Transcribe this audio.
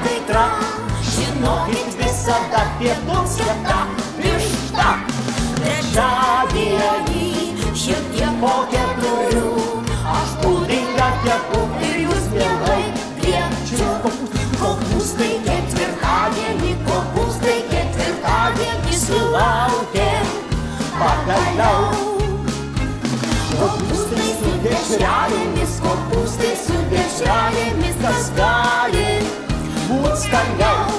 kaitra, žinokit visada pietums vieta. Višta, trečiadienį, šiek tiek po 4, aš puddingą kepu ir jūs mielai kviečiu. Kopūstai ketvirtadienį, kopūstai ketvirtadienį sulaukė pagaliau. Kopūstai su dešrelėmis, kopūstai su dešrelėmis, kas gali būt skaniau.